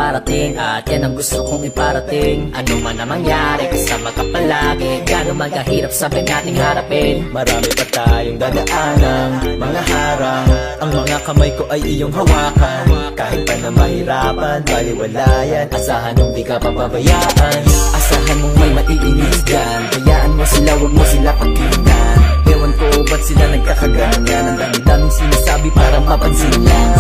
paparating at yan ang gusto kong iparating. Ano man ang mangyari, kasama ka palagi. Gaano magahirap sabay nating harapin. Marami pa tayong dadaanan, mga harang. Ang mga kamay ko ay iyong hawakan. Kahit pa na mahirapan, baliwalayan. Asahan mong di ka papabayaan. Asahan mong may maiinis dyan. Hayaan mo sila, wag mo sila pakinggan. Ewan ko ba't sila nagkakaganyan. Ang dami-daming sinasabi para mapansin lang.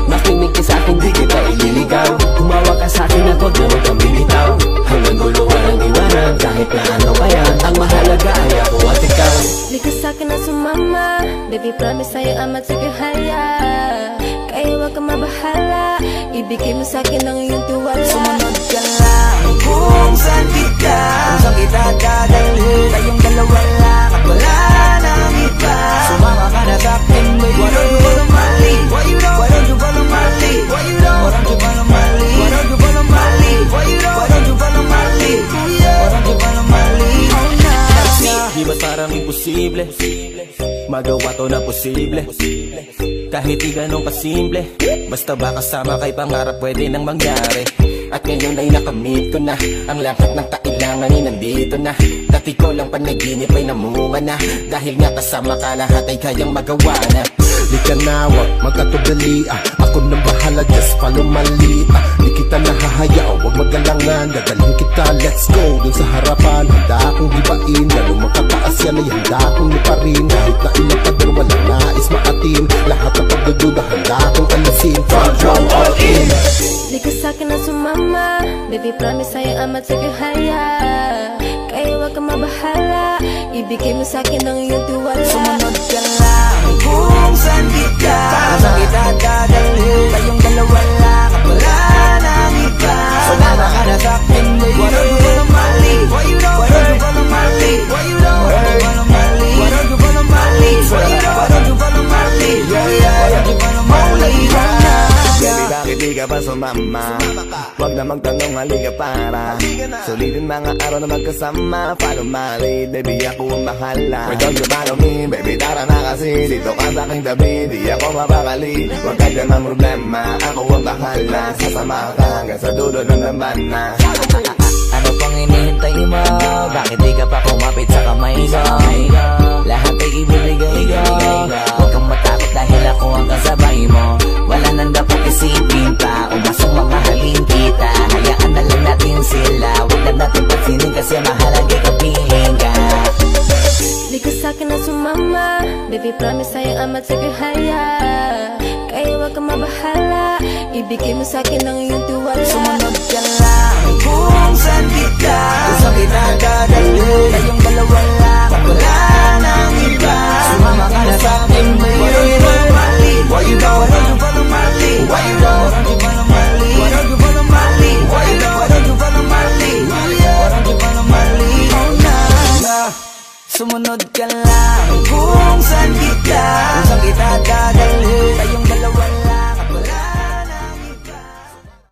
Makinig ka sa akin, di kita ililigaw. Tumawa ka sa akin at huwag na huwag kang bibitaw. Hanggang dulo walang iwanan, kahit na ano pa yan. Ang mahalaga ay ako at ikaw. Di ka sa'kin na sumama, baby promise sa'yo amat sige haya. Kaya huwag kang mabahala, ibigay mo sa'kin ang iyong tiwala. Sumunod ka lang kung saan kita, kung saan kita dadalhin. Tayong dalawa lang at wala nang iba. Sumama ka na sa'kin, baby. Why don't you follow my lead? Why you don't? Why don't you follow my lead? Why you don't? Why don't you follow my lead? Why don't you follow my lead? Why you don't? Why don't you follow my lead? Why don't you follow my lead? Oh nah. Di ba parang imposible magawa to na posible? Kahit di ganun kasimple, basta ba kasama kay pangarap pwede nang mangyari. At ngayon ay nakamit ko na ang lahat ng kailanganin nandito na. Dati ko lang panaginip ay namunga na. Dahil nga kasama ka lahat ay kayang magawa na. Di ka na wag magkatudali ako nang bahala, just follow my lead Di kita nahahayaw, wag magalangan. Dadalhin kita, let's go dun sa harapan. Handa akong gibain, lalo magkataas yan ay handa akong liparin. Kahit na ilang pader walang nais maatin. Lahat ng pagdududa handa akong alisin. Front row all in. Di ka sa'kin na sumama, baby promise sa'yo amat sige haya. Kaya huwag kang mabahala, ibigay mo sa'kin ang iyong tiwala. Sumunod ka lang kung saan kita, kung saan kita dadalhin. Tayong dalawa lang at wala nang iba. Sumama ka na sa'kin, baby. Why don't you follow my lead? Why you don't? Why don't you follow my lead? Why you don't? Why don't you follow my lead? Why don't you follow my lead? Why you don't? Why don't you follow my lead? Why don't you follow my lead? Baby, bakit di ka pa sumama? Huwag na magtanong, halika para sulitin mga araw na magkasama. Follow my lead, baby, ako ang bahala. Why don't you follow me, baby, tara na kasi. Dito ka sa aking tabi, di ako mapakali. Huwag ka dyan ang problema, ako ang bahala. Sasama ka hanggang sa dulo ng labanan. Ano pang hinihintay mo? Bakit di ka pa kumapit sa kamay ko? Lahat ay ibibigay ko. Huwag kang matakot dahil ako ang kasabay mo. Wala nang dapat isipin pa, umasang mamahalin kita. Hayaan na lang natin sila, huwag na natin pansinin kasi mahalaga kapiling ka. Di ka sa'kin na sumama, baby promise sa'yo amat sige haya. Kaya huwag kang mabahala, ibigay mo sa'kin ang iyong tiwala. Sumunod ka lang kung saan kita, kung saan kita dadalhin. Tayong dalawa lang at wala nang iba. Sumama ka na sa'kin, baby. Why don't you follow my lead? Why you don't? Why don't you follow my lead? Why you don't? Why don't you follow my lead? Why don't you follow my lead? Why you don't? Why don't you follow my lead? Why don't you follow my lead? Oh nah. Sumunod ka lang kung saan kita,